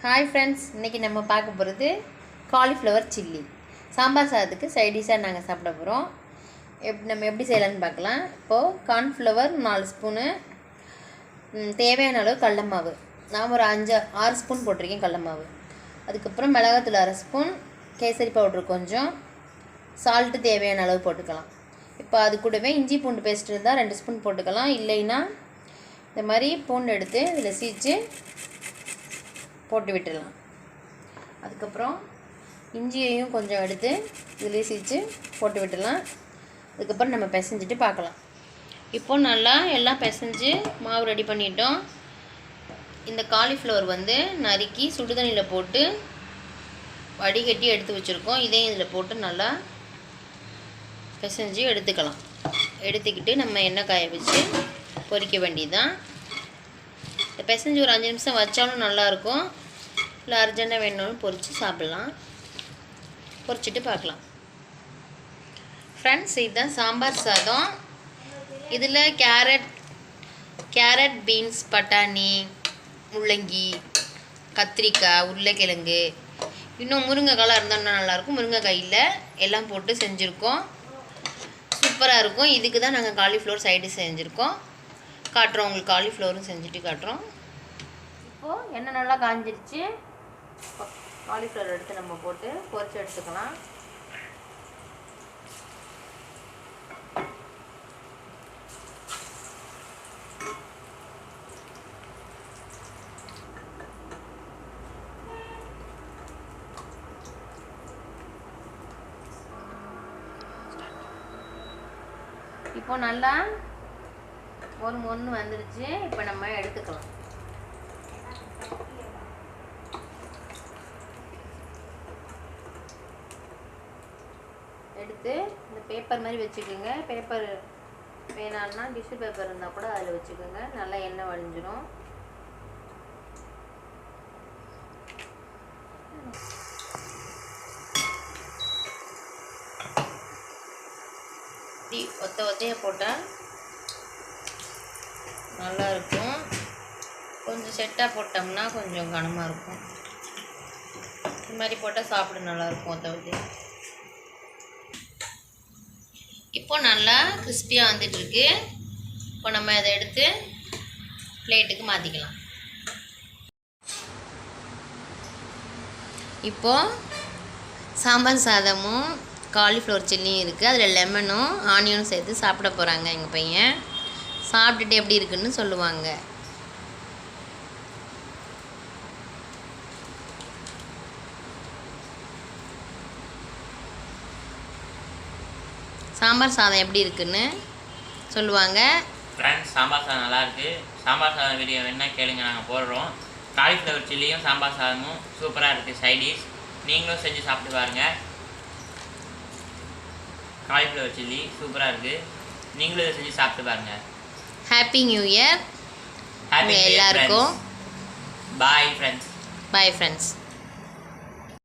Hi friends, இன்றைக்கி நம்ம பார்க்க போகிறது காலிஃப்ளவர் சில்லி. சாம்பார் சாதத்துக்கு சைடிஷாக நாங்கள் சாப்பிட போகிறோம். நம்ம எப்படி செய்யலான்னு பார்க்கலாம். இப்போது கார்ன்ஃப்ளவர் 4 ஸ்பூனு, தேவையான அளவு கடல மாவு. நான் ஒரு 5-6 ஸ்பூன் போட்டிருக்கேன் கடல மாவு. அதுக்கப்புறம் மிளகாத்தூள் 1/2 ஸ்பூன், கேசரி பவுட்ரு கொஞ்சம், சால்ட்டு தேவையான அளவு போட்டுக்கலாம். இப்போ அது கூடவே இஞ்சி பூண்டு பேஸ்ட் இருந்தால் 2 ஸ்பூன் போட்டுக்கலாம். இல்லைன்னா இந்த மாதிரி பூண்டு எடுத்து இதில் சீச்சு போட்டு விட்டுடலாம். அதுக்கப்புறம் இஞ்சியையும் கொஞ்சம் எடுத்து இதிலே சீச்சு போட்டு விட்டுடலாம். அதுக்கப்புறம் நம்ம பிசைஞ்சிட்டு பார்க்கலாம். இப்போது நல்லா எல்லாம் பிசைஞ்சு மாவு ரெடி பண்ணிட்டோம். இந்த காலிஃப்ளவர் நறுக்கி சுடுதண்ணியில் போட்டு வடிகட்டி எடுத்து வச்சுருக்கோம். இதையும் இதில் போட்டு நல்லா பிசைஞ்சு எடுத்துக்கலாம். எடுத்துக்கிட்டு நம்ம எண்ணெய் காய வச்சு பொரிக்க வேண்டியதுதான். இந்த பிசைஞ்சு ஒரு 5 நிமிஷம் வச்சாலும் நல்லாயிருக்கும். இல்லை அர்ஜென்ட்டாக வேணும்னு பொரித்து சாப்பிட்லாம். பொரிச்சிட்டு பார்க்கலாம். ஃப்ரெண்ட்ஸ், இதுதான் சாம்பார் சாதம். இதில் கேரட், பீன்ஸ், பட்டாணி, முள்ளங்கி, கத்திரிக்காய், உருளைக்கிழங்கு, இன்னும் முருங்கைக்காலாம் இருந்தால் நல்லாயிருக்கும். முருங்கைக்காய் இல்லை, எல்லாம் போட்டு செஞ்சுருக்கோம். சூப்பராக இருக்கும். இதுக்கு தான் நாங்கள் காலிஃப்ளவர் சைடு செஞ்சுருக்கோம். காட்டுறோம், உங்களுக்கு காலிஃப்ளவரும் செஞ்சுட்டு காட்டுறோம். இப்போது எண்ணெய் நல்லா காஞ்சிருச்சு. காலிஃப்ளவர் எடுத்து நம்ம போட்டு பொரிச்சு எடுத்துக்கலாம். இப்போ நல்லா மொறு வந்துருச்சு. இப்போ நம்ம எடுத்துக்கலாம். எடுத்து இந்த பேப்பர் மாதிரி வச்சுக்கோங்க. பேப்பர் வேணாம்னா டிஷ்யூ பேப்பர் இருந்தால் கூட அதில் வச்சுக்கோங்க. நல்லா எண்ணெய் வடிஞ்சிடும். இப்படி ஒத்தையாக போட்டால் நல்லாயிருக்கும். கொஞ்சம் செட்டாக போட்டோம்னா கொஞ்சம் கனமாக இருக்கும். இது மாதிரி போட்டால் சாப்பிட நல்லாயிருக்கும் ஒத்தையாக. இப்போ நல்லா கிறிஸ்பியாக வந்துட்டுருக்கு. இப்போ நம்ம அதை எடுத்து பிளேட்டுக்கு மாற்றிக்கலாம். இப்போது சாம்பார் சாதமும் காலிஃப்ளவர் சில்லியும் இருக்குது. அதில் லெமனும் ஆனியனும் சேர்த்து சாப்பிட போகிறாங்க எங்கள் பையன். சாப்பிட்டுட்டு எப்படி இருக்குன்னு சொல்லுவாங்க. சாம்பார் சாதம் எப்படி இருக்குன்னு சொல்லுவாங்க. ஃப்ரெண்ட்ஸ், சாம்பார் சாதம் நல்லாயிருக்கு. சாம்பார் சாதம் வீடியோ வேணால் கேளுங்க, நாங்கள் போடுறோம். காலிஃப்ளவர் சில்லியும் சாம்பார் சாதமும் சூப்பராக இருக்குது. சைடிஷ் நீங்களும் செஞ்சு சாப்பிட்டு பாருங்கள். காலிஃப்ளவர் சில்லி சூப்பராக இருக்குது. நீங்களும் இதை செஞ்சு சாப்பிட்டு பாருங்கள். ஹாப்பி நியூ இயர் எல்லாருக்கும். Bye friends. Bye friends.